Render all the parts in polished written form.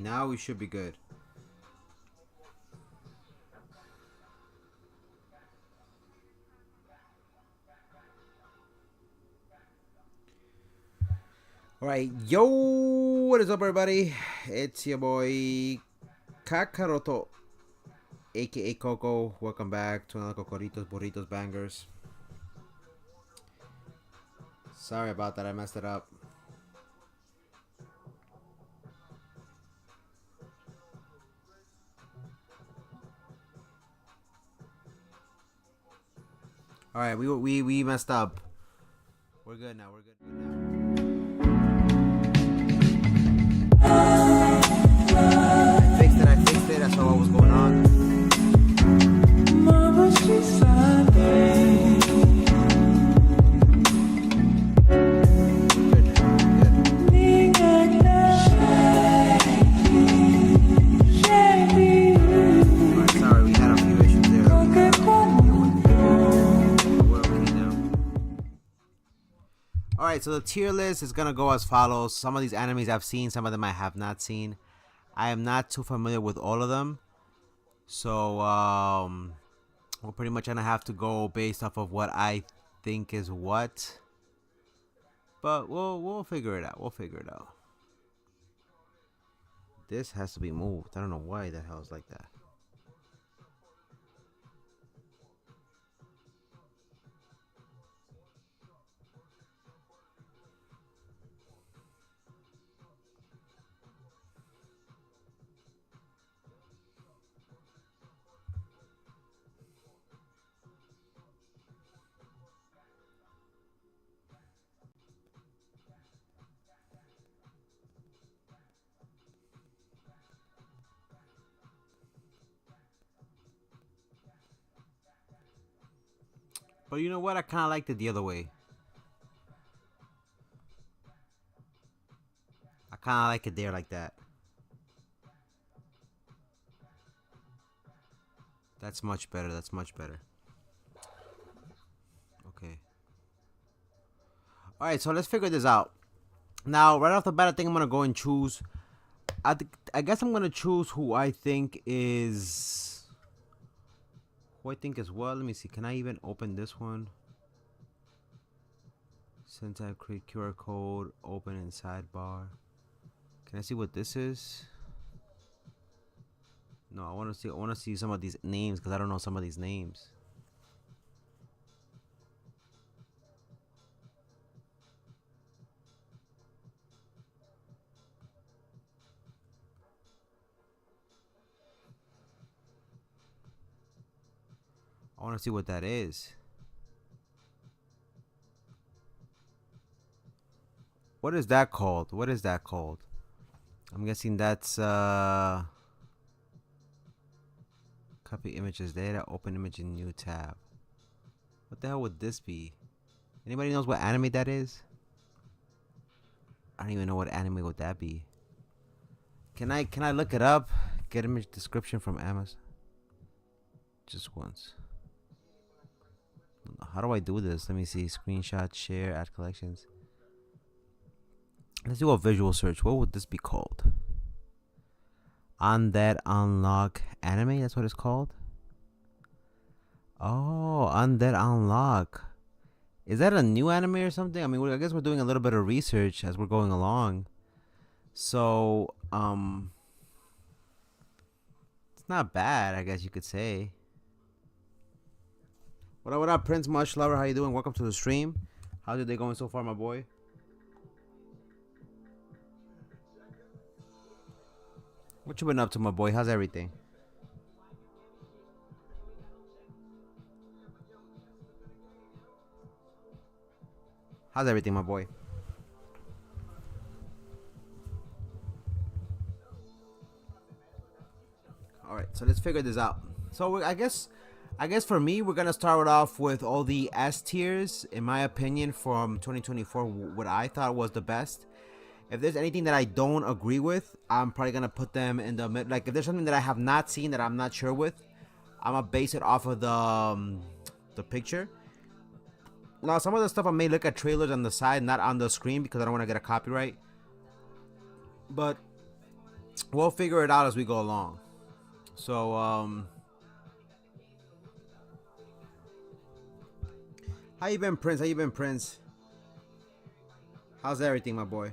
Now we should be good. Alright, yo, what is up, everybody? It's your boy Kakaroto, aka Coco. Welcome back to another Kokoritos Burritos Bangers. Sorry about that, I messed it up. Alright, we messed up. We're good now, we're good now. I fixed it, I saw what was going on. Alright, so the tier list is gonna go as follows. Some of these animes I've seen, some of them I have not seen. I am not too familiar with all of them. So we're pretty much gonna have to go based off of what I think is what. But we'll figure it out. We'll figure it out. This has to be moved. I don't know why the hell it's like that. But you know what? I kind of liked it the other way. I kind of like it there like that. That's much better. That's much better. Okay. Alright, so let's figure this out. Now, right off the bat, I think I'm going to go and choose. I guess I'm going to choose who I think is... Who I think as well. Let me see. Can I even open this one? Since I create QR code, open in sidebar. Can I see what this is? No, I want to see some of these names because I don't know some of these names. I want to see what that is. What is that called? What is that called? I'm guessing that's copy images data, open image in new tab. What the hell would this be? Anybody knows what anime that is? I don't even know what anime would that be. Can I look it up? Get image description from Amazon. Just once. How do I do this? Let me see. Screenshot, share, add collections. Let's do a visual search. What would this be called? On that unlock anime? That's what it's called? Oh, on that unlock. Is that a new anime or something? I mean, I guess we're doing a little bit of research as we're going along. So, it's not bad, I guess you could say. What up, Prince Much Lover? How you doing? Welcome to the stream. How's your day going so far, my boy? What you been up to, my boy? How's everything? How's everything, my boy? All right, so let's figure this out. So I guess for me, we're gonna start off with all the S tiers, in my opinion, from 2024. What I thought was the best. If there's anything that I don't agree with, I'm probably gonna put them in the mid. Like if there's something that I have not seen that I'm not sure with, I'm gonna base it off of the picture. Now some of the stuff I may look at trailers on the side, not on the screen, because I don't want to get a copyright. But we'll figure it out as we go along. So, how you been, Prince? How you been, Prince? How's everything, my boy?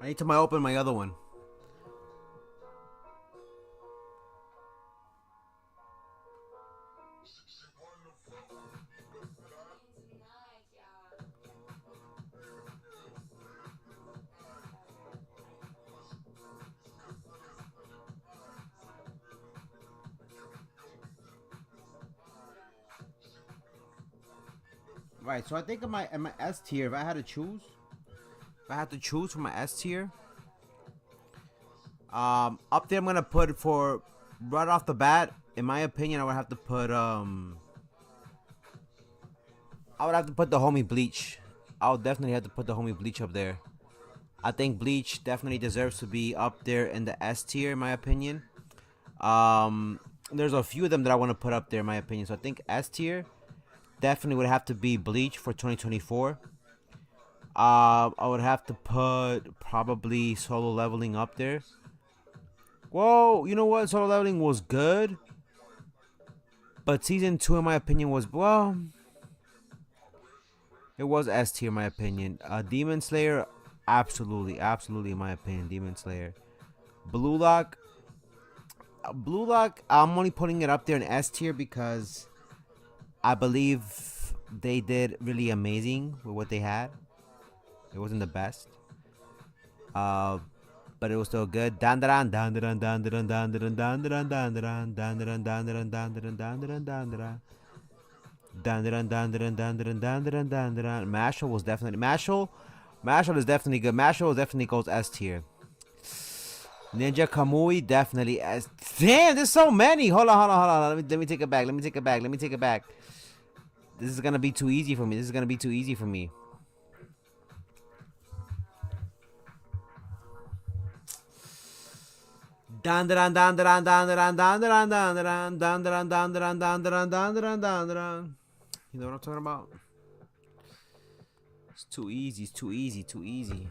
I need to open my other one. Right, so I think in my S tier, if I had to choose, if I had to choose for my S tier, up there I'm gonna put for right off the bat. In my opinion, I would have to put the homie Bleach. I would definitely have to put the homie Bleach up there. I think Bleach definitely deserves to be up there in the S tier, in my opinion. There's a few of them that I want to put up there, in my opinion. So I think S tier definitely would have to be Bleach for 2024. I would have to put probably Solo Leveling up there. Whoa, you know what? Solo Leveling was good, but season 2, in my opinion, was, well, it was S tier, in my opinion. Demon Slayer, absolutely, absolutely, in my opinion, Demon Slayer. Blue Lock, I'm only putting it up there in S tier because I believe they did really amazing with what they had. It wasn't the best, but it was still good. Dandaran, dandaran, dandaran, dandaran, dandaran, dandaran, dandaran, dandaran, dandaran, dandaran, dandaran. Dandaran, dandaran, dandaran, dandaran, dandaran. Mashal was definitely Mashal. Mashal is definitely good. Mashal definitely goes S tier. Ninja Kamui definitely S. Damn, there's so many. Hold on, hold on, hold on. Let me take it back. Let me take it back. Let me take it back. This is gonna be too easy for me. This is gonna be too easy for me. Dandaran, dandaran, dandaran, dandaran, dandaran, dandaran, dandaran, dandaran, dandaran, dandaran. You know what I'm talking about? It's too easy. It's too easy. Too easy.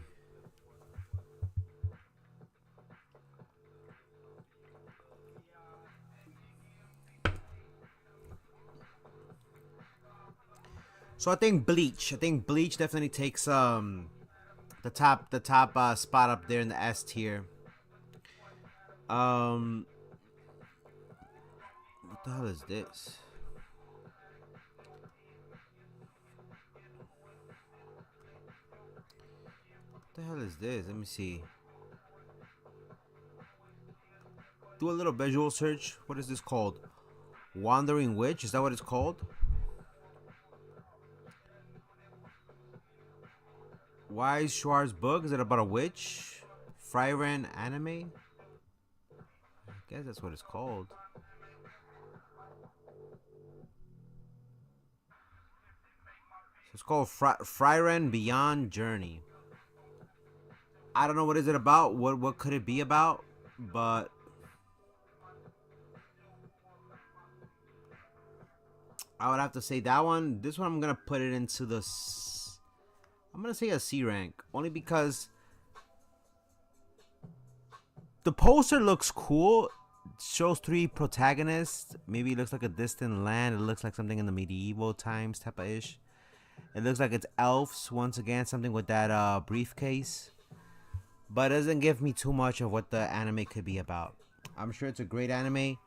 So I think Bleach. I think Bleach definitely takes the top spot up there in the S tier. What the hell is this? What the hell is this? Let me see. Do a little visual search. What is this called? Wandering Witch? Is that what it's called? Why Schwartz book? Is it about a witch? Fryran anime? I guess that's what it's called. It's called Fryran Beyond Journey. I don't know what is it about. What could it be about? But I would have to say that one. This one I'm gonna put it into the. I'm gonna say a C rank, only because the poster looks cool. It shows 3 protagonists. Maybe it looks like a distant land. It looks like something in the medieval times type of ish. It looks like it's elves once again, something with that briefcase. But it doesn't give me too much of what the anime could be about. I'm sure it's a great anime,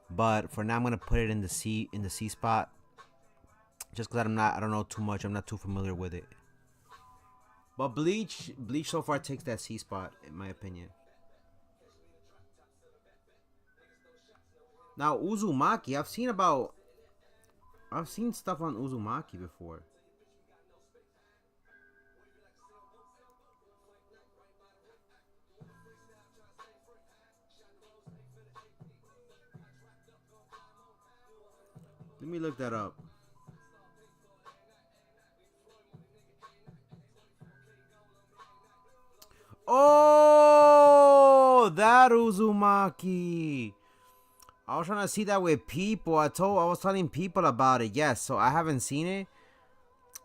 but for now I'm gonna put it in the C spot. Just because I don't know too much. I'm not too familiar with it. But Bleach so far takes that C spot in my opinion. Now Uzumaki, I've seen stuff on Uzumaki before. Let me look that up. Oh, that Uzumaki. I was trying to see that with people. I was telling people about it. Yes, so I haven't seen it,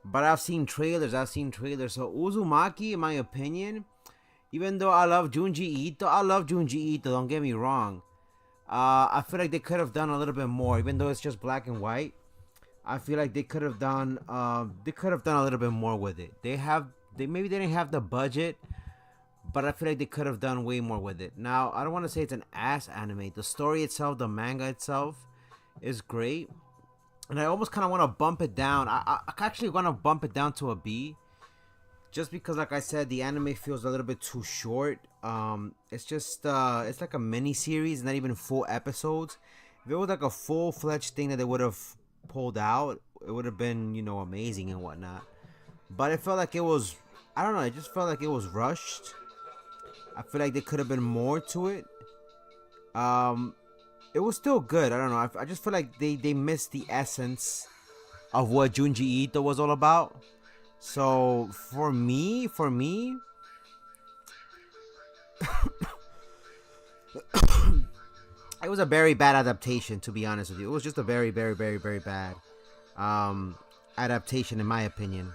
but I've seen trailers. So Uzumaki, in my opinion, even though I love Junji Ito, don't get me wrong. I feel like they could have done a little bit more, even though it's just black and white. I feel like they could have done a little bit more with it. They maybe they didn't have the budget, but I feel like they could have done way more with it. Now, I don't want to say it's an ass anime. The story itself, the manga itself, is great, and I almost kind of want to bump it down. I actually want to bump it down to a B, just because, like I said, the anime feels a little bit too short. It's just it's like a mini series, not even full episodes. If it was like a full fledged thing that they would have pulled out, it would have been, amazing and whatnot. But it felt like it was, I don't know, it just felt like it was rushed. I feel like there could have been more to it. Um, it was still good. I don't know. I just feel like they missed the essence of what Junji Ito was all about. So for me, it was a very bad adaptation. To be honest with you, it was just a very, very, very, very bad um, adaptation, in my opinion.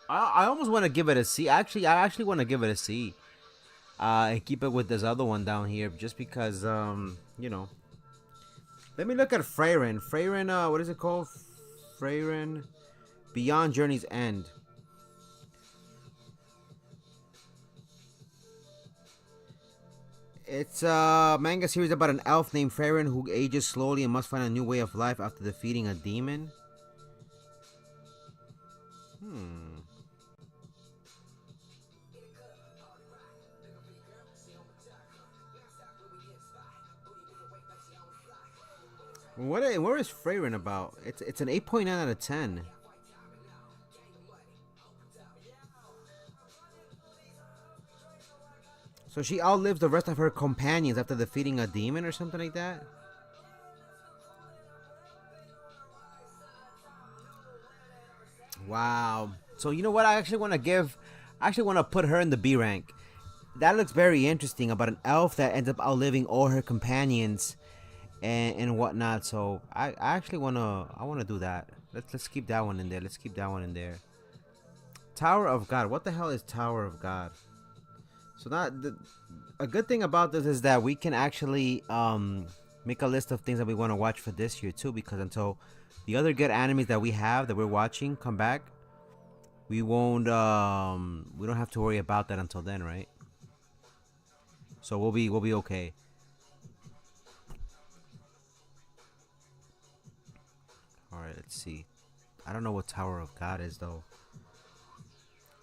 I almost want to give it a C. I actually want to give it a C. And keep it with this other one down here, just because Let me look at Freyren. Freyren, what is it called? Freyren Beyond Journey's End. It's a manga series about an elf named Freyren who ages slowly and must find a new way of life after defeating a demon. Hmm. Where is Freyren about? It's an 8.9 out of 10. So she outlives the rest of her companions after defeating a demon or something like that? Wow. So you know what? I actually want to put her in the B rank. That looks very interesting about an elf that ends up outliving all her companions and whatnot. So I actually wanna do that. Let's keep that one in there. Let's keep that one in there. Tower of God. What the hell is Tower of God? So a good thing about this is that we can actually make a list of things that we want to watch for this year too, because until the other good animes that we have that we're watching come back, we don't have to worry about that until then, right? So we'll be okay. All right, let's see. I don't know what Tower of God is though.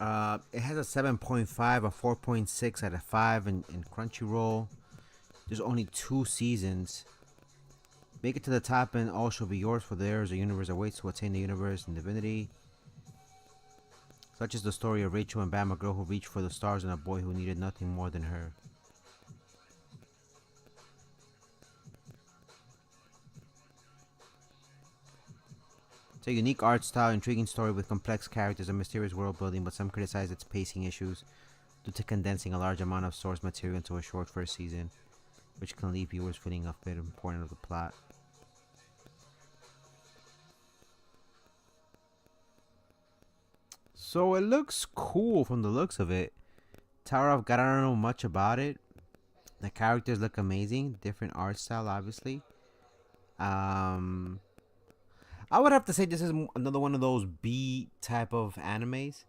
It has a 7.5, a 4.6 out of 5 in Crunchyroll. There's only 2 seasons. Make it to the top and all shall be yours, for there is a universe awaits to attain the universe and divinity. Such is the story of Rachel and Bam, a girl who reached for the stars and a boy who needed nothing more than her. It's a unique art style, intriguing story with complex characters and mysterious world building, but some criticize its pacing issues due to condensing a large amount of source material into a short first season, which can leave viewers feeling a bit important of the plot. So it looks cool from the looks of it. Tower of God, I don't know much about it. The characters look amazing. Different art style, obviously. Um, I would have to say this is another one of those B type of animes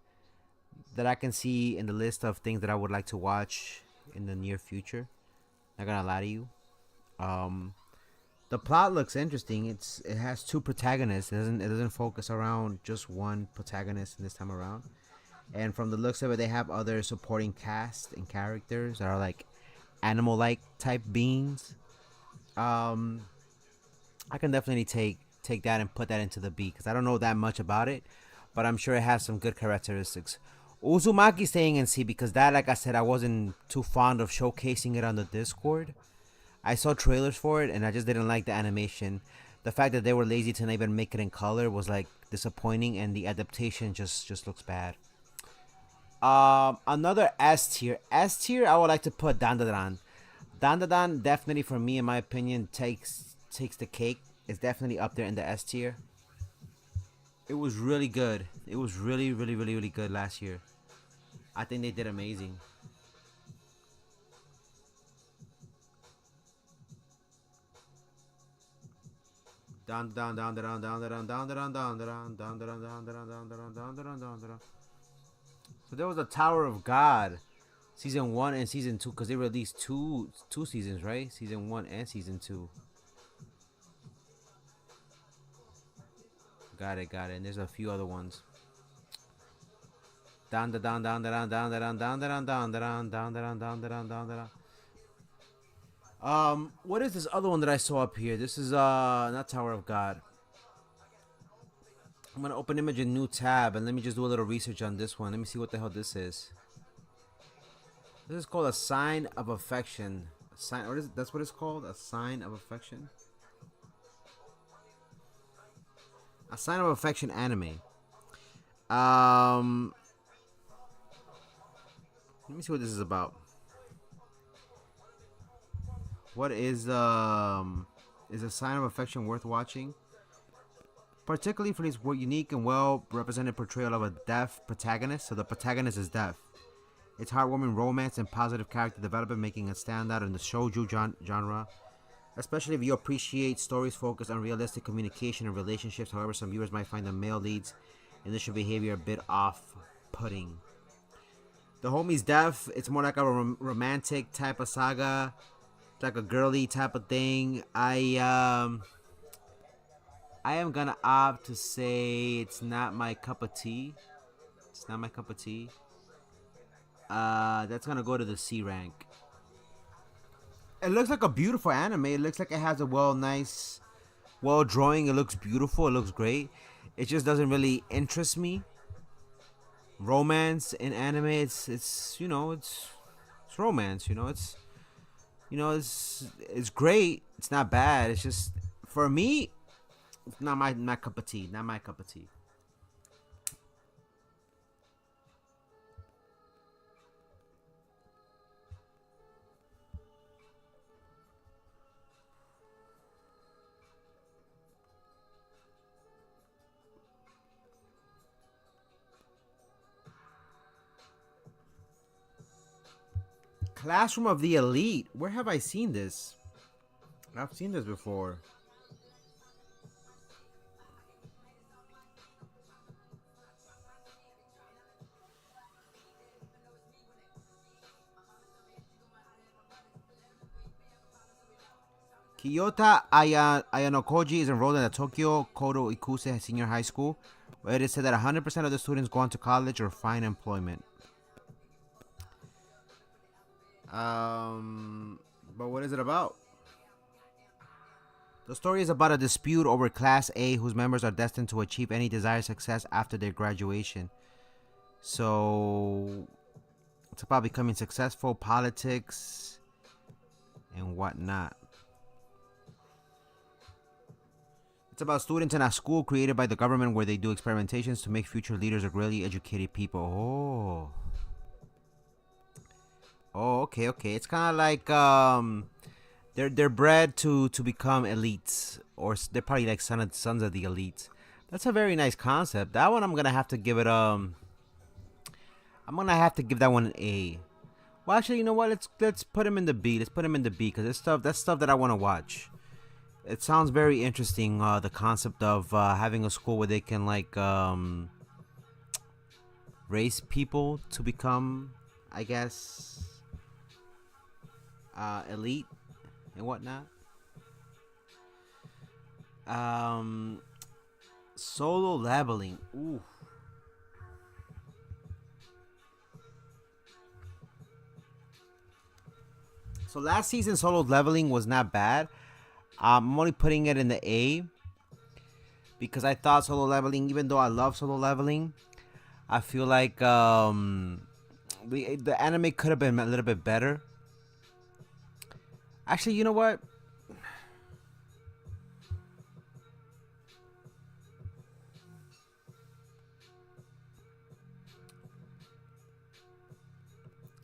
that I can see in the list of things that I would like to watch in the near future. Not gonna lie to you. Um, the plot looks interesting. It has two protagonists. It doesn't focus around just one protagonist this time around. And from the looks of it, they have other supporting cast and characters that are like animal-like type beings. Um, I can definitely take that and put that into the B because I don't know that much about it, but I'm sure it has some good characteristics. Uzumaki staying in C because that, like I said, I wasn't too fond of showcasing it on the Discord. I saw trailers for it and I just didn't like the animation. The fact that they were lazy to not even make it in color was like disappointing, and the adaptation just looks bad. Another S tier. S tier, I would like to put Dandadan. Dandadan definitely, for me, in my opinion, takes the cake. It's definitely up there in the S tier. It was really good. It was really good last year. I think they did amazing. Down down down down down down down down down down down down down down down down down down down. So there was a Tower of God, season 1 and season 2, because they released two seasons, right? Season 1 and season 2. Got it, got it. And there's a few other ones. Down down down down down down down down down down down down down down down down down. What is this other one that I saw up here? This is not Tower of God. I'm gonna open image a new tab and let me just do a little research on this one. Let me see what the hell this is. This is called A Sign of Affection. A sign, what is it? That's what it's called? A Sign of Affection? A Sign of Affection anime. Let me see what this is about. What is A Sign of Affection worth watching? Particularly for this unique and well represented portrayal of a deaf protagonist. So the protagonist is deaf. It's heartwarming romance and positive character development, making it stand out in the shoujo genre. Especially if you appreciate stories focused on realistic communication and relationships. However, some viewers might find the male lead's initial behavior a bit off-putting. The homie's deaf. It's more like a romantic type of saga. It's like a girly type of thing. I am gonna opt to say it's not my cup of tea. It's not my cup of tea. That's gonna go to the C rank. It looks like a beautiful anime. It looks like it has a well drawing. It looks beautiful. It looks great. It just doesn't really interest me. Romance in anime, it's romance. It's great. It's not bad. It's just, for me, it's not my cup of tea. Not my cup of tea. Classroom of the Elite. Where have I seen this? I've seen this before. Kiyota Ayanokoji is enrolled in the Tokyo Kodo Ikuse Senior High School, where it is said that 100% of the students go on to college or find employment. But what is it about? The story is about a dispute over Class A, whose members are destined to achieve any desired success after their graduation. So it's about becoming successful, politics, and whatnot. It's about students in a school created by the government where they do experimentations to make future leaders of really educated people. Oh, okay. It's kind of like they're bred to become elites, or they're probably like sons of the elites. That's a very nice concept. That one I'm gonna have to give it I'm gonna have to give that one an A. Well, actually, you know what? Let's put him in the B. Let's put him in the B because that's stuff that I want to watch. It sounds very interesting. The concept of having a school where they can like raise people to become, I guess, elite and whatnot. Solo leveling. Ooh. So last season solo leveling was not bad. I'm only putting it in the A because I thought solo leveling, even though I love solo leveling, I feel like the anime could have been a little bit better. Actually, you know what?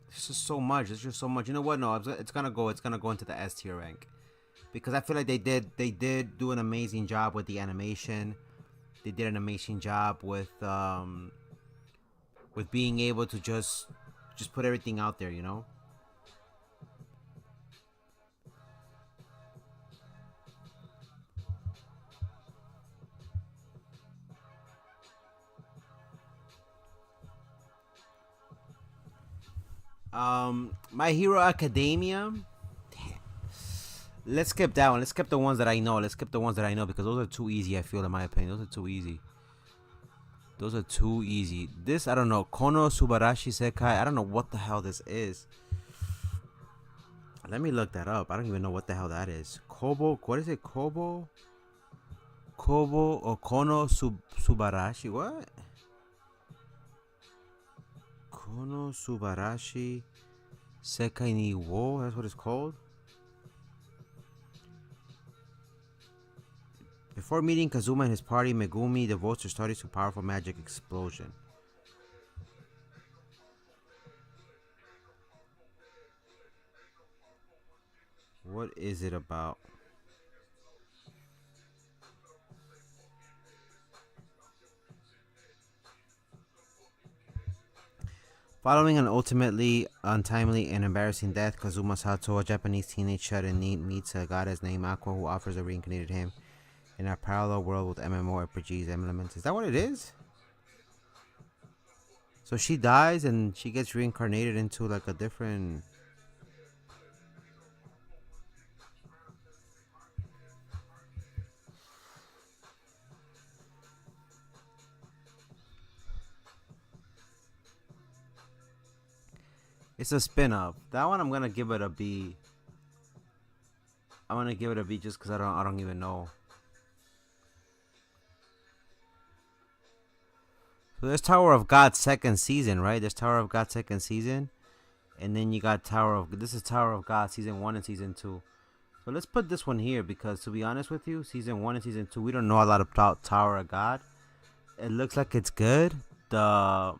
It's just so much. It's just so much. You know what? No, it's gonna go. It's gonna go into the S tier rank because I feel like they did do an amazing job with the animation. They did an amazing job with being able to just put everything out there. You know. My Hero Academia. Let's skip that one. Let's skip the ones that I know. Let's skip the ones that I know because those are too easy. I feel, in my opinion, those are too easy. Those are too easy. This I don't know. Kono Subarashi Sekai. I don't know what the hell this is. Let me look that up. I don't even know what the hell that is. Kobo. What is it? Kobo or Kono Subarashi. What? Kono Subarashi Sekai ni wo. That's what it's called. Before meeting Kazuma and his party, Megumi devotes her studies to powerful magic explosion. What is it about? Following an ultimately untimely and embarrassing death, Kazuma Sato, a Japanese teenage shut-in NEET, meets a goddess named Aqua who offers a reincarnated him in a parallel world with MMORPGs elements. Is that what it is? So she dies and she gets reincarnated into like a different. It's a spin-off. That one I'm gonna give it a B. I'm gonna give it a B just because I don't even know. So there's Tower of God second season, right? There's Tower of God second season, and then you got This is Tower of God season 1 and season 2. So let's put this one here because, to be honest with you, season 1 and season 2, we don't know a lot about Tower of God. It looks like it's good. The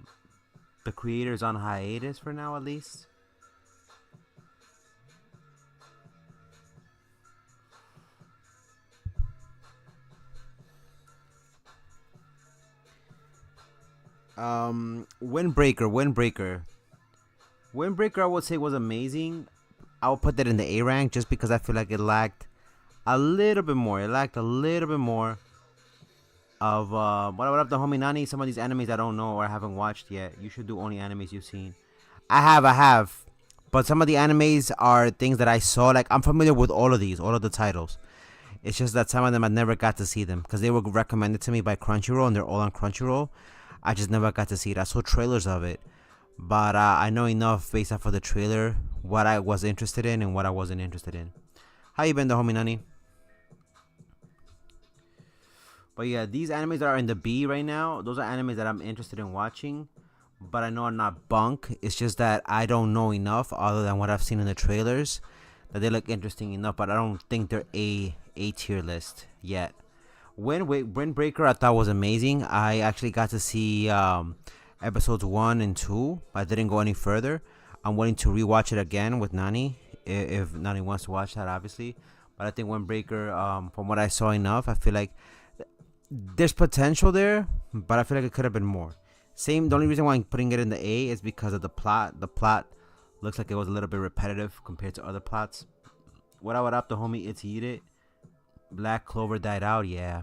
creator's on hiatus for now, at least. Windbreaker, I would say was amazing. I would put that in the A rank just because I feel like it lacked a little bit more. It lacked a little bit more of what up the homie Nani. Some of these animes I don't know or I haven't watched yet. You should do only animes you've seen. I have, but some of the animes are things that I saw. Like, I'm familiar with all of the titles. It's just that some of them I never got to see them because they were recommended to me by Crunchyroll and they're all on Crunchyroll. I just never got to see it. I saw trailers of it, but I know enough based off of the trailer what I was interested in and what I wasn't interested in. How you been, the homie Nani? But yeah, these animes that are in the B right now, those are animes that I'm interested in watching, but I know I'm not bunk. It's just that I don't know enough other than what I've seen in the trailers that they look interesting enough, but I don't think they're A tier list yet. Windbreaker I thought was amazing. I actually got to see episodes 1 and 2. I didn't go any further. I'm willing to rewatch it again with Nani if Nani wants to watch that, obviously. But I think Windbreaker, from what I saw enough, I feel like there's potential there, but I feel like it could have been more. The only reason why I'm putting it in the A is because of the plot. The plot looks like it was a little bit repetitive compared to other plots. What up, the homie? It's Eat It. Black Clover died out. Yeah.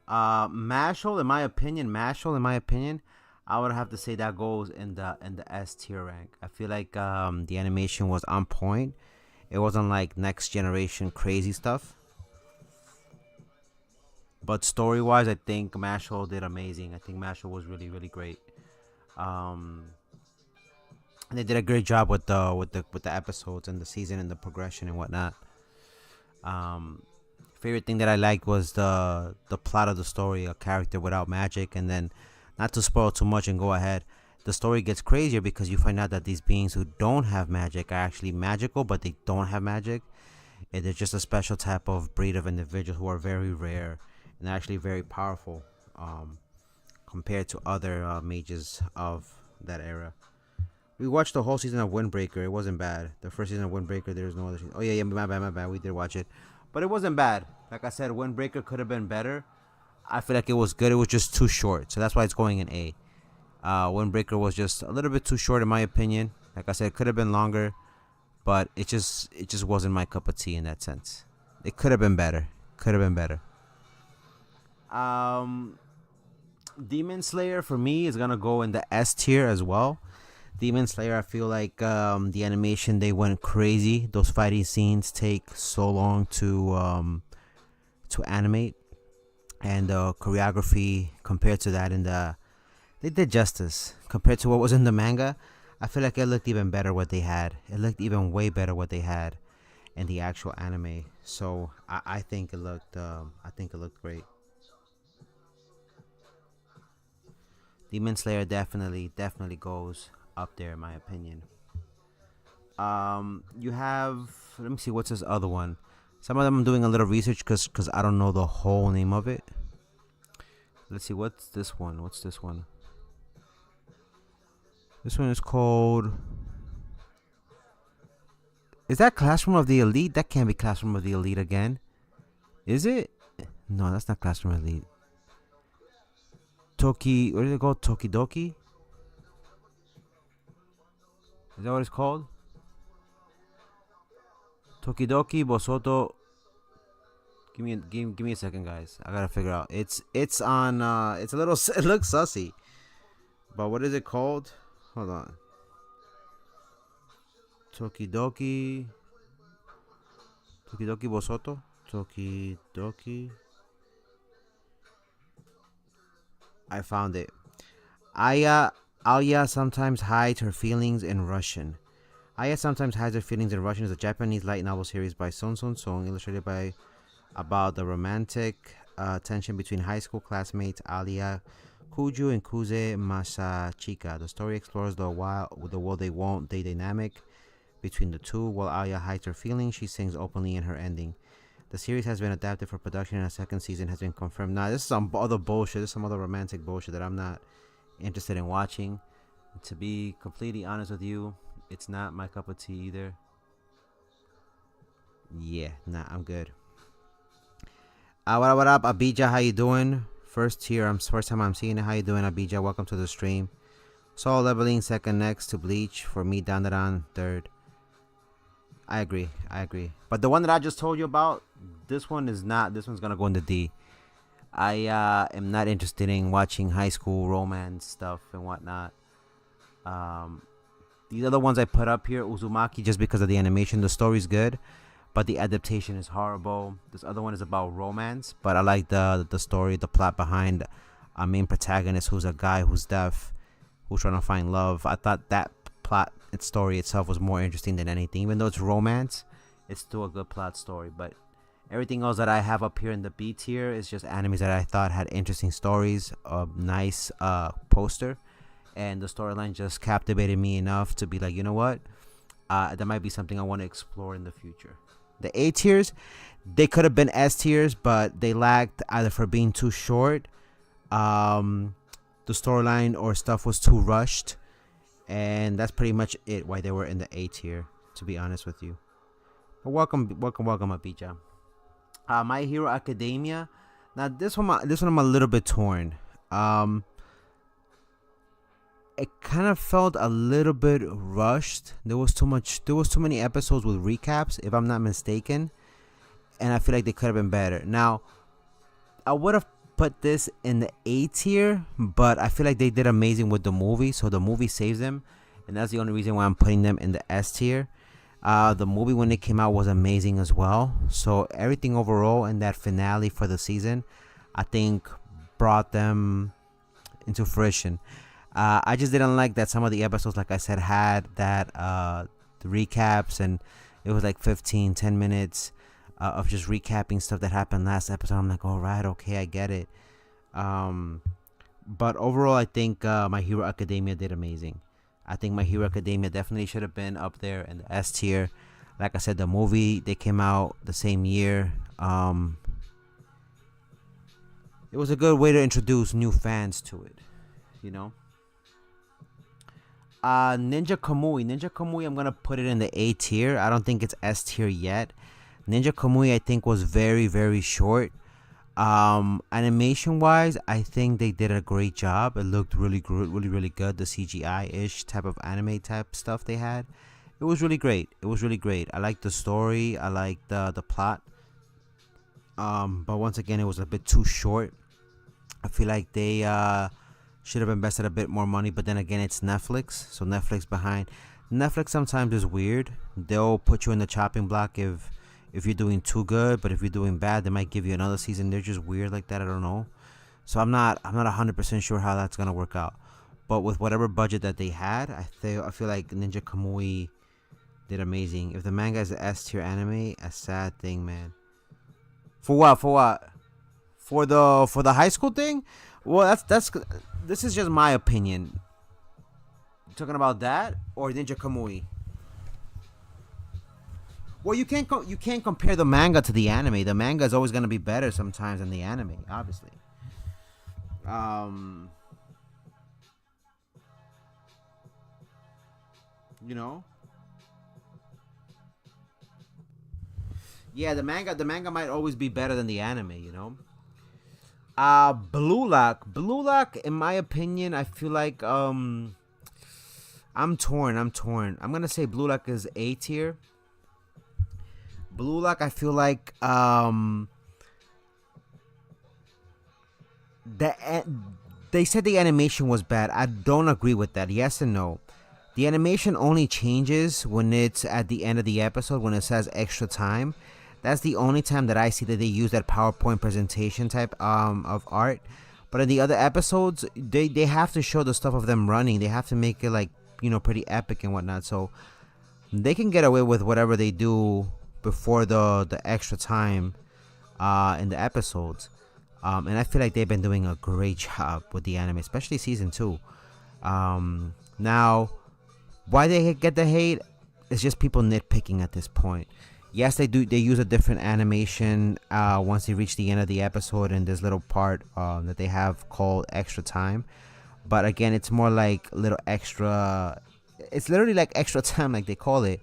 Mashal, in my opinion, I would have to say that goes in the S tier rank. I feel like the animation was on point. It wasn't like next generation crazy stuff. But story wise, I think Mashal did amazing. I think Mashal was really, really great. And they did a great job with the episodes and the season and the progression and whatnot. Favorite thing that I liked was the plot of the story, a character without magic, and then not to spoil too much and go ahead. the story gets crazier because you find out that these beings who don't have magic are actually magical, but they don't have magic. And they're just a special type of breed of individual who are very rare and actually very powerful, compared to other mages of that era. We watched the whole season of Windbreaker. It wasn't bad. The first season of Windbreaker, there was no other season. Oh yeah, yeah, my bad. We did watch it, but it wasn't bad. Like I said, Windbreaker could have been better. I feel like it was good. It was just too short, so that's why it's going in A. Windbreaker was just a little bit too short in my opinion. Like I said, it could have been longer, but it just wasn't my cup of tea in that sense. It could have been better. Could have been better. Um, Demon Slayer for me is gonna go in the S tier as well. Demon Slayer, I feel like the animation they went crazy. Those fighting scenes take so long to animate, and the choreography compared to that in the they did justice compared to what was in the manga. I feel like it looked even better what they had. It looked even way better what they had in the actual anime. So I think it looked great. Demon Slayer definitely goes up there in my opinion. You have, let me see, what's this other one? Some of them I'm doing a little research because I don't know the whole name of it. Let's see, what's this one? What's this one? This one is called. Is that Classroom of the Elite? That can't be Classroom of the Elite again. Is it? No, that's not Classroom of the Elite. What is it called? Tokidoki? Is that what it's called? Tokidoki Bosoto. Give me a second, guys. I gotta figure out. It's on. It's a little. It looks sussy. But what is it called? Hold on. Tokidoki. Tokidoki Bosoto. Tokidoki. I found it. Aya sometimes hides her feelings in Russian. Aya sometimes hides her feelings in Russian is a Japanese light novel series by Son Son Song, illustrated by about the romantic tension between high school classmates Alia Kuju and Kuze Masachika. The story explores the will they won't they dynamic between the two. While Alia hides her feelings, she sings openly in her ending. The series has been adapted for production and a second season has been confirmed. Now, this is some other bullshit. This is some other romantic bullshit that I'm not interested in watching. To be completely honest with you, it's not my cup of tea either. Yeah, nah, I'm good. What up, Abija? How you doing? First time I'm seeing it. How you doing, Abija? Welcome to the stream. Soul Leveling second next to Bleach. For me, Dandadan third. I agree. But the one that I just told you about, this one is not. This one's gonna go in the D. I am not interested in watching high school romance stuff and whatnot. These other ones I put up here, Uzumaki, just because of the animation. The story's good, but the adaptation is horrible. This other one is about romance, but I like the story, the plot behind a main protagonist who's a guy who's deaf, who's trying to find love. I thought that plot and story itself was more interesting than anything. Even though it's romance, it's still a good plot story. But everything else that I have up here in the B tier is just animes that I thought had interesting stories, a nice poster, and the storyline just captivated me enough to be like, you know what, that might be something I want to explore in the future. The A tiers, they could have been S tiers, but they lacked either for being too short, the storyline, or stuff was too rushed, and that's pretty much it. Why they were in the A tier, to be honest with you. But welcome, Abija. My Hero Academia. Now this one I'm a little bit torn. It kind of felt a little bit rushed. There was too many episodes with recaps, if I'm not mistaken, and I feel like they could have been better. Now, I would have put this in the A tier, but I feel like they did amazing with the movie, so the movie saves them, and that's the only reason why I'm putting them in the S tier. The movie when it came out was amazing as well, so everything overall in that finale for the season, I think, brought them into fruition. I just didn't like that some of the episodes, like I said, had that the recaps, and it was like 10 minutes of just recapping stuff that happened last episode. I'm like, all right, okay, I get it. But overall, I think My Hero Academia did amazing. I think My Hero Academia definitely should have been up there in the S tier. Like I said, the movie they came out the same year. It was a good way to introduce new fans to it. You know. Ninja Kamui. Ninja Kamui, I'm gonna put it in the A tier. I don't think it's S tier yet. Ninja Kamui, I think, was very, very short. Animation wise, I think they did a great job. It looked really good, really, really good. The CGI ish type of anime type stuff they had, it was really great. It was really great. I liked the story. I liked the plot. But once again, it was a bit too short. I feel like they should have invested a bit more money. But then again, it's Netflix, so Netflix behind. Netflix sometimes is weird. They'll put you in the chopping block if you're doing too good, but if you're doing bad, they might give you another season. They're just weird like that. I don't know. So I'm not 100% sure how that's gonna work out. But with whatever budget that they had, I feel like Ninja Kamui did amazing. If the manga is an S tier anime, a sad thing, man. For what? For what? For the high school thing? Well, that's this is just my opinion. You talking about that or Ninja Kamui? Well, you can't compare the manga to the anime. The manga is always gonna be better sometimes than the anime, obviously. Um, you know, yeah, the manga might always be better than the anime. You know. Blue Lock, in my opinion, I feel like I'm torn. I'm gonna say Blue Lock is A tier. Blue Lock, I feel like the they said the animation was bad. I don't agree with that. Yes and no. The animation only changes when it's at the end of the episode when it says extra time. That's the only time that I see that they use that PowerPoint presentation type of art. But in the other episodes, they have to show the stuff of them running. They have to make it like, pretty epic and whatnot. So they can get away with whatever they do before the extra time in the episodes. And I feel like they've been doing a great job with the anime, especially season 2. Now, why they get the hate? It's just people nitpicking at this point. Yes, they do. They use a different animation once they reach the end of the episode in this little part that they have called extra time. But again, it's more like little extra. It's literally like extra time, like they call it.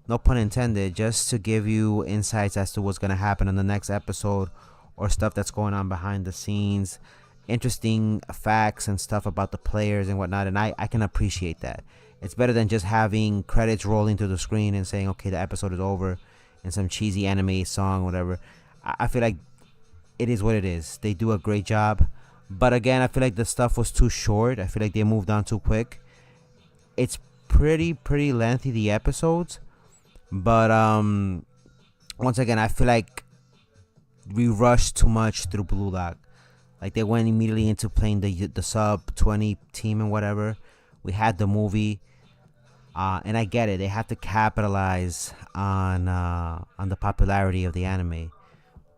No pun intended. Just to give you insights as to what's gonna happen in the next episode, or stuff that's going on behind the scenes, interesting facts and stuff about the players and whatnot. And I can appreciate that. It's better than just having credits rolling through the screen and saying, okay, the episode is over, and some cheesy anime song, whatever. I feel like it is what it is. They do a great job. But again, I feel like the stuff was too short. I feel like they moved on too quick. It's pretty lengthy, the episodes. But once again, I feel like we rushed too much through Blue Lock. Like they went immediately into playing the sub 20 team and whatever. We had the movie. And I get it. They have to capitalize on the popularity of the anime,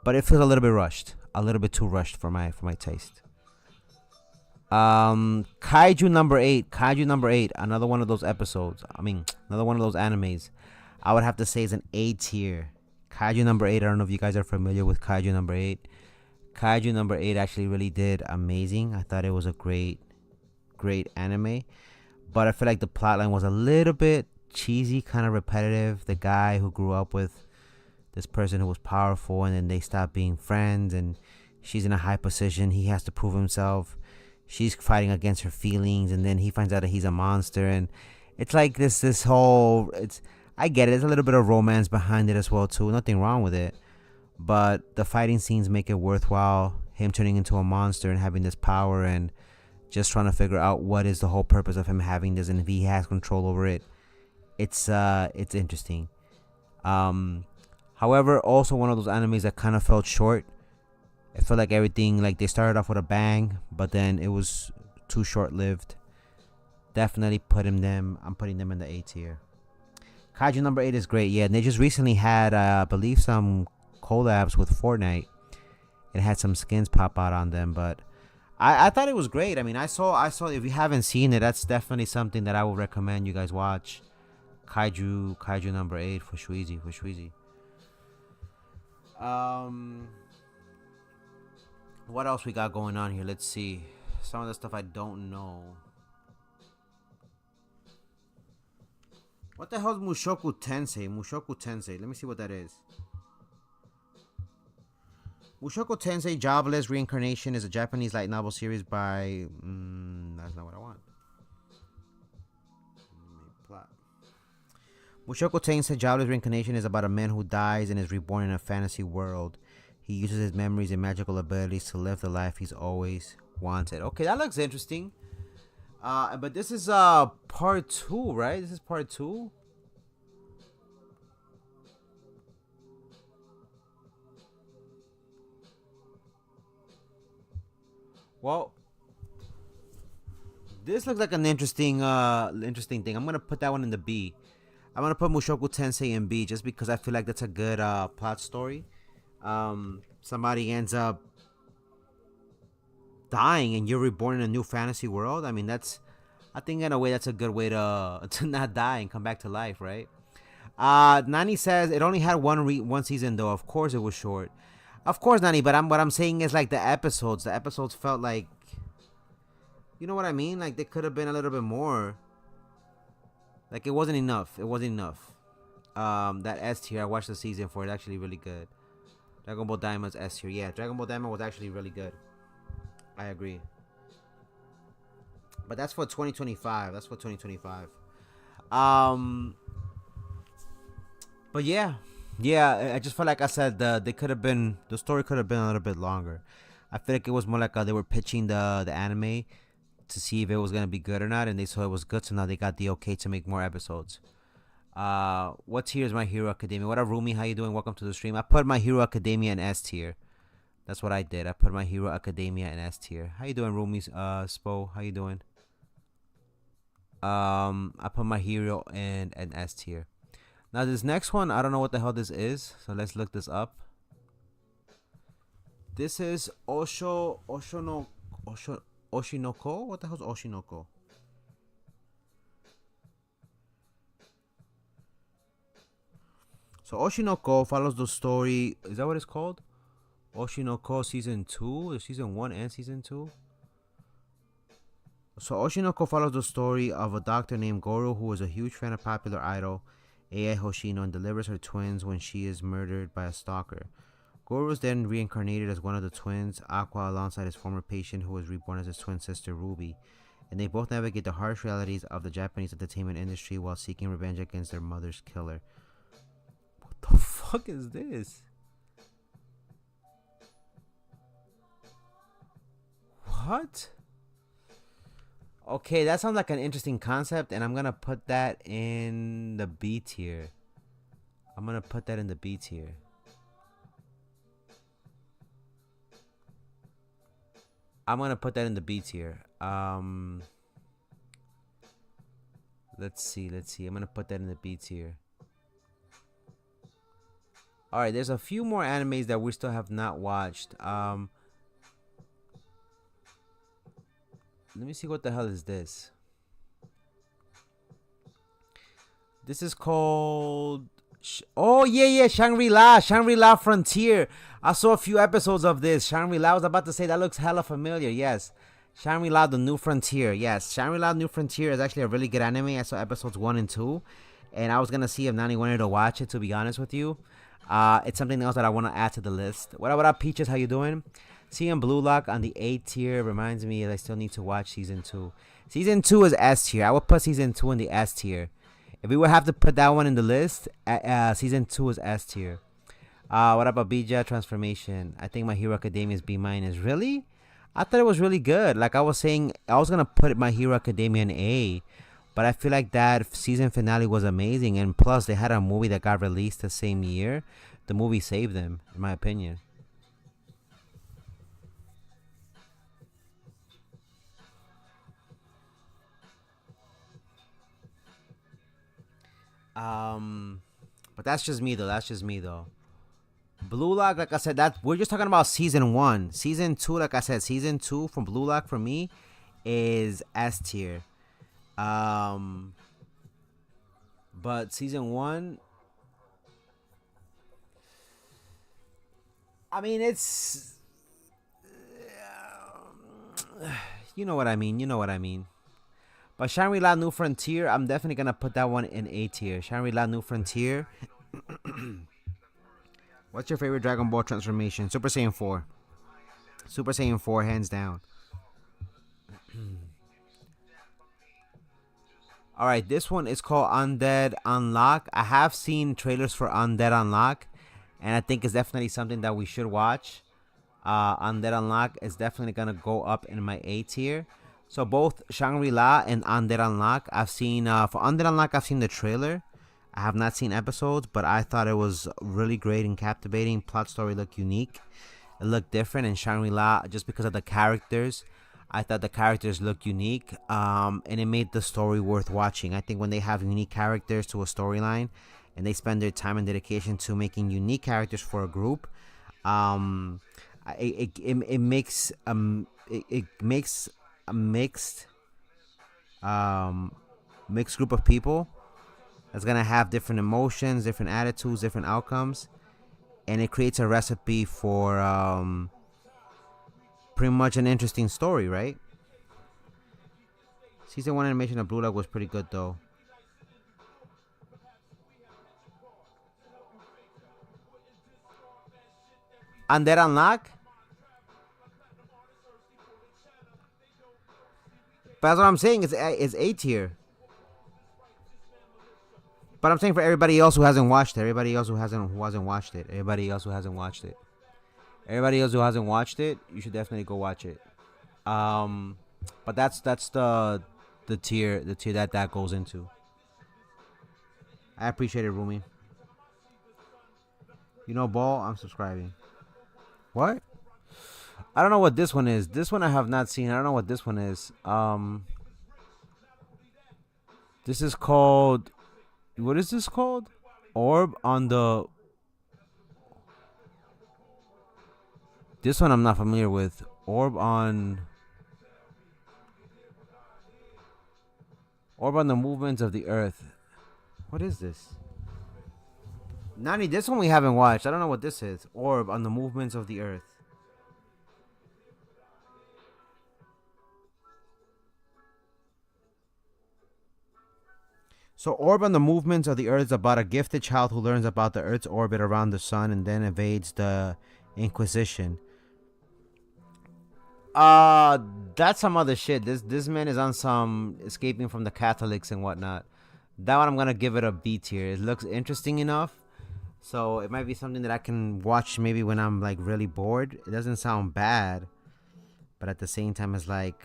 but it feels a little bit rushed, a little bit too rushed for my taste. Kaiju number 8. Kaiju number 8. Another one of those episodes. Another one of those animes. I would have to say is an A tier. Kaiju number 8. I don't know if you guys are familiar with Kaiju number 8. Kaiju number 8 actually really did amazing. I thought it was a great anime. But I feel like the plotline was a little bit cheesy, kind of repetitive. The guy who grew up with this person who was powerful, and then they stop being friends, and she's in a high position. He has to prove himself. She's fighting against her feelings, and then he finds out that he's a monster. And it's like this whole... I get it. There's a little bit of romance behind it as well, too. Nothing wrong with it. But the fighting scenes make it worthwhile. Him turning into a monster and having this power, and just trying to figure out what is the whole purpose of him having this, and if he has control over it. It's interesting. However, also one of those animes that kind of felt short. It felt like everything, like they started off with a bang, but then it was too short-lived. Definitely I'm putting them in the A tier. Kaiju number 8 is great. Yeah, and they just recently had, I believe, some collabs with Fortnite. It had some skins pop out on them, but I thought it was great. I mean, I saw. If you haven't seen it, that's definitely something that I would recommend you guys watch. Kaiju number 8 for Shweezy, for Shweezy. Um, what else we got going on here? Let's see. Some of the stuff I don't know. What the hell is Mushoku Tensei? Mushoku Tensei. Let me see what that is. Mushoku Tensei Jobless Reincarnation is a Japanese light novel series by. That's not what I want. Plot. Mushoku Tensei Jobless Reincarnation is about a man who dies and is reborn in a fantasy world. He uses his memories and magical abilities to live the life he's always wanted. Okay, that looks interesting. But this is part 2, right? This is part 2. Well, this looks like an interesting thing. I'm gonna put that one in the B. I'm gonna put Mushoku Tensei in B just because I feel like that's a good plot story. Somebody ends up dying and you're reborn in a new fantasy world. I mean, I think in a way that's a good way to to not die and come back to life, right? Nani says it only had one season though. Of course it was short. Of course, Nani. But what I'm saying is like the episodes. The episodes felt like, you know what I mean? Like they could have been a little bit more. Like it wasn't enough. It wasn't enough. That S tier. I watched the season for it. Actually, really good. Dragon Ball Diamond's S tier. Yeah, Dragon Ball Diamond was actually really good. I agree. But that's for 2025. That's for 2025. Um, but yeah. I just felt like I said the story could have been a little bit longer. I feel like it was more like they were pitching the anime to see if it was gonna be good or not, and they saw it was good, so now they got the okay to make more episodes. What tier is My Hero Academia? What up, Rumi? How you doing? Welcome to the stream. I put My Hero Academia in S tier. That's what I did. I put My Hero Academia in S tier. How you doing, Rumi? Spo, how you doing? I put My Hero in an S tier. Now this next one, I don't know what the hell this is, so let's look this up. This is Oshinoko. What the hell is Oshinoko? So Oshinoko follows the story. Is that what it's called? Oshinoko season 2, season 1 and season 2. So Oshinoko follows the story of a doctor named Goro who is a huge fan of popular idol Ai Hoshino and delivers her twins when she is murdered by a stalker. Goro is then reincarnated as one of the twins, Aqua, alongside his former patient who was reborn as his twin sister Ruby, and they both navigate the harsh realities of the Japanese entertainment industry while seeking revenge against their mother's killer. What the fuck is this? What? Okay, that sounds like an interesting concept, and I'm gonna put that in the B tier. I'm gonna put that in the B tier. I'm gonna put that in the B tier. Let's see. I'm gonna put that in the B tier. All right, there's a few more animes that we still have not watched. Let me see, what the hell is this? This is called oh yeah, Shangri-La Frontier. I saw a few episodes of this. Shangri-La, I was about to say that looks hella familiar. Yes, Shangri-La The New Frontier. Yes, Shangri-La New Frontier is actually a really good anime. I saw episodes 1 and 2, and I was gonna see if Nani wanted to watch it, to be honest with you. It's something else that I want to add to the list. What up, Peaches? How you doing? Seeing Blue Lock on the A tier reminds me that I still need to watch season 2. Season 2 is S tier. I would put season 2 in the S tier. If we would have to put that one in the list, season 2 is S tier. What about Bija Transformation? I think My Hero Academia is B minus. Really? I thought it was really good. Like I was saying, I was gonna put My Hero Academia in A, but I feel like that season finale was amazing, and plus they had a movie that got released the same year. The movie saved them, in my opinion. But that's just me though. Blue Lock, like I said, that we're just talking about season one. Season two, like I said, season two from Blue Lock for me is S tier. Um, but season one, I mean, it's you know what I mean. You know what I mean. But Shangri-La New Frontier, I'm definitely gonna put that one in A tier. Shangri-La New Frontier. What's your favorite Dragon Ball transformation? Super Saiyan 4. Super Saiyan 4, hands down. Alright, this one is called Undead Unlock. I have seen trailers for Undead Unlock, and I think it's definitely something that we should watch. Undead Unlock is definitely gonna go up in my A tier. So both Shangri-La and Undead Unlock, I've seen, for Undead Unlock, I've seen the trailer. I have not seen episodes, but I thought it was really great and captivating. Plot story looked unique. It looked different. And Shangri-La, just because of the characters, I thought the characters looked unique. And it made the story worth watching. I think when they have unique characters to a storyline, and they spend their time and dedication to making unique characters for a group, it makes it makes a mixed group of people that's gonna have different emotions, different attitudes, different outcomes, and it creates a recipe for pretty much an interesting story, right? Season 1 animation of Blue Lock was pretty good though. Undead Unlock? But that's what I'm saying, it's A tier. But I'm saying for everybody else who hasn't watched it, everybody else who hasn't watched it, everybody else who hasn't watched it, everybody else who hasn't watched it, you should definitely go watch it. But that's the tier that goes into. I appreciate it, Rumi. You know, Ball, I'm subscribing. What? I don't know what this one is. This one I have not seen. I don't know what this one is. This is called. What is this called? Orb on the. This one I'm not familiar with. Orb on the movements of the earth. What is this? Nani, this one we haven't watched. I don't know what this is. Orb on the movements of the earth. So, Orb on the Movements of the Earth is about a gifted child who learns about the Earth's orbit around the sun and then evades the Inquisition. That's some other shit. This man is on some escaping from the Catholics and whatnot. That one I'm gonna give it a B tier. It looks interesting enough, so it might be something that I can watch maybe when I'm like really bored. It doesn't sound bad, but at the same time, it's like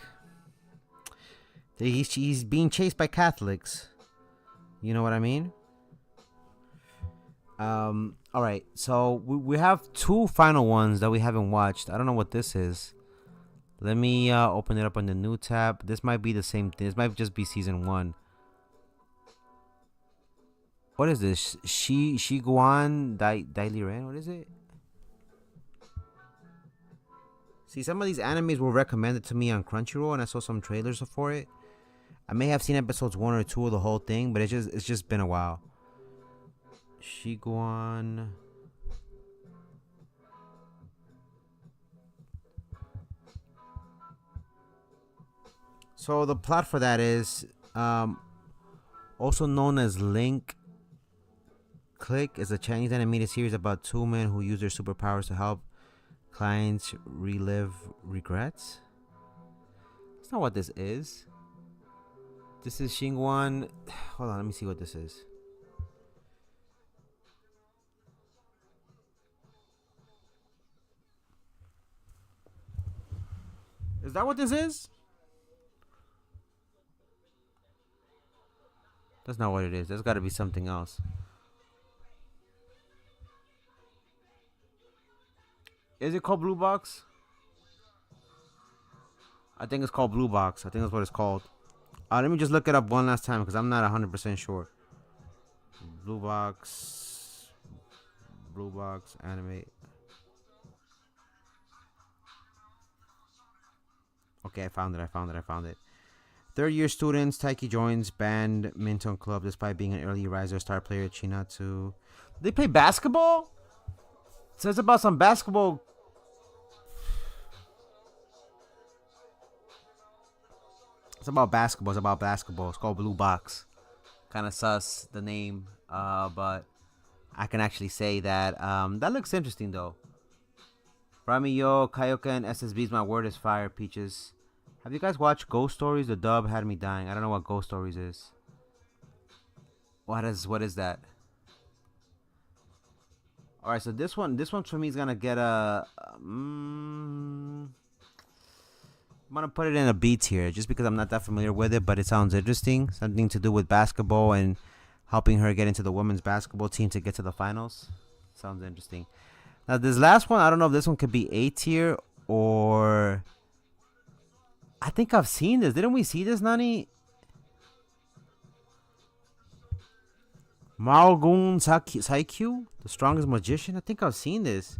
he's being chased by Catholics. You know what I mean? All right. So we have two final ones that we haven't watched. I don't know what this is. Let me open it up on the new tab. This might be the same thing. This might just be season 1. What is this? Shiguan Dailiren? What is it? See, some of these animes were recommended to me on Crunchyroll, and I saw some trailers for it. I may have seen episodes 1 or 2 of the whole thing, but it's just been a while. Shiguan. So the plot for that is, also known as Link Click, is a Chinese animated series about two men who use their superpowers to help clients relive regrets. That's not what this is. This is Xingguan. Hold on, let me see what this is. Is that what this is? That's not what it is. There's got to be something else. Is it called Blue Box? I think it's called Blue Box. I think that's what it's called. Let me just look it up one last time because I'm not 100% sure. Blue Box. Blue box anime. Okay, I found it. Third year students, Taiki joins badminton club despite being an early riser. Star player Chinatsu. They play basketball? It says about some basketball. It's about basketball. It's called Blue Box. Kind of sus, the name. But I can actually say that. That looks interesting, though. Ramiyo, Kaioken, SSB's My Word is Fire, Peaches. Have you guys watched Ghost Stories? The dub had me dying. I don't know what Ghost Stories is. What is that? Alright, so this one for me is gonna get a I'm gonna put it in a B tier just because I'm not that familiar with it, but it sounds interesting. Something to do with basketball and helping her get into the women's basketball team to get to the finals. Sounds interesting. Now this last one, I don't know if this one could be A tier or I think I've seen this. Didn't we see this, Nani? Maogun Saikyu, the strongest magician. I think I've seen this.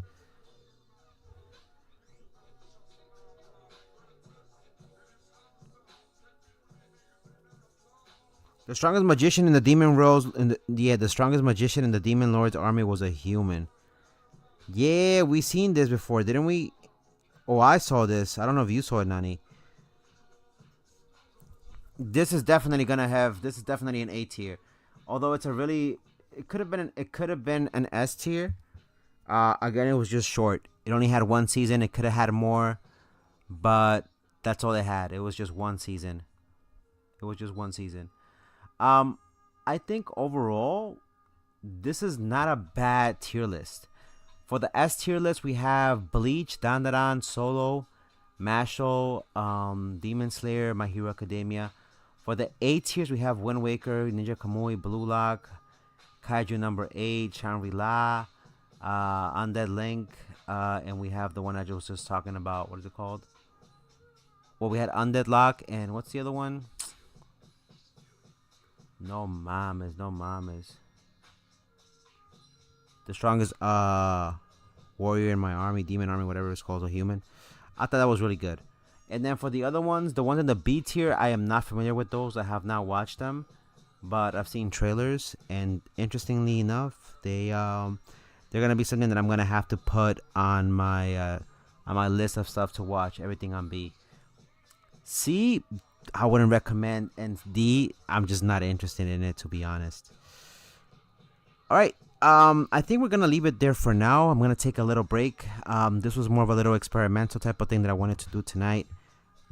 The strongest magician in the Demon Rose, the strongest magician in the Demon Lord's army was a human. Yeah, we seen this before, didn't we? Oh, I saw this. I don't know if you saw it, Nani. This is definitely an A tier. Although it's a really, it could have been an S tier. Again, it was just short. It only had one season. It could have had more, but that's all it had. It was just one season. I think overall, this is not a bad tier list. For the S tier list, we have Bleach, Dandadan, Solo, Mashle, Demon Slayer, My Hero Academia. For the A tiers, we have Wind Waker, Ninja Kamui, Blue Lock, Kaiju number 8, Shangri-La, Undead Link, and we have the one I was just talking about. What is it called? Well, we had Undead Lock, and what's the other one? No mames. The strongest warrior in my army, demon army, whatever it's called, a human. I thought that was really good. And then for the other ones, the ones in the B tier, I am not familiar with those. I have not watched them, but I've seen trailers, and interestingly enough, they're gonna be something that I'm gonna have to put on my list of stuff to watch. Everything on B. C, I wouldn't recommend, and D, I'm just not interested in it, to be honest. All right. I think we're gonna leave it there for now. I'm gonna take a little break. This was more of a little experimental type of thing that I wanted to do tonight.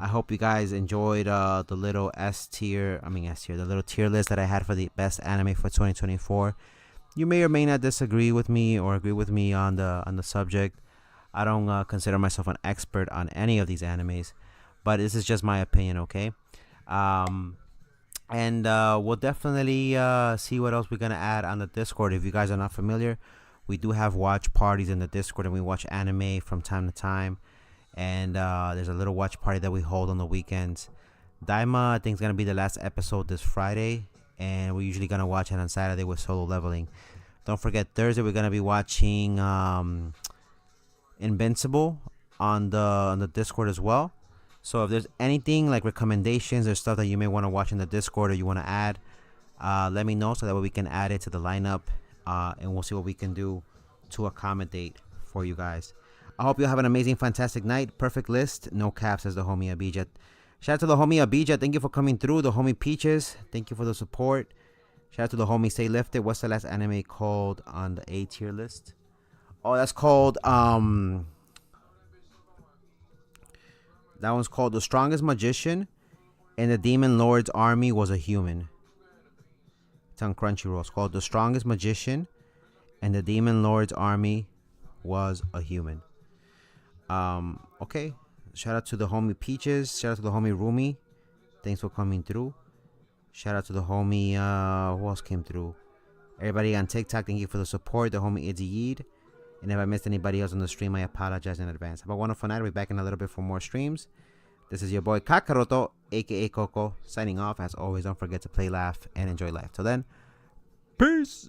I hope you guys enjoyed the little the little tier list that I had for the best anime for 2024. You may or may not disagree with me or agree with me on the subject. I don't consider myself an expert on any of these animes, but this is just my opinion, okay? And we'll definitely see what else we're going to add on the Discord. If you guys are not familiar, we do have watch parties in the Discord, and we watch anime from time to time. And there's a little watch party that we hold on the weekends. Daima, I think, is going to be the last episode this Friday. And we're usually going to watch it on Saturday with Solo Leveling. Don't forget, Thursday we're going to be watching Invincible on the Discord as well. So if there's anything like recommendations or stuff that you may want to watch in the Discord or you want to add, let me know so that way we can add it to the lineup, and we'll see what we can do to accommodate for you guys. I hope you have an amazing, fantastic night. Perfect list. No caps, as the homie Abijat. Shout out to the homie Abijat. Thank you for coming through. The homie Peaches. Thank you for the support. Shout out to the homie Stay Lifted. What's the last anime called on the A tier list? Oh, that's called that one's called The Strongest Magician and the Demon Lord's Army Was a Human. It's on Crunchyroll. It's called The Strongest Magician and the Demon Lord's Army Was a Human. Okay. Shout out to the homie Peaches. Shout out to the homie Rumi. Thanks for coming through. Shout out to the homie, who else came through? Everybody on TikTok, thank you for the support. The homie Izzy Yeed. And if I missed anybody else on the stream, I apologize in advance. Have a wonderful night. I'll be back in a little bit for more streams. This is your boy Kokorito, aka Coco, signing off. As always, don't forget to play, laugh, and enjoy life. Till then, peace.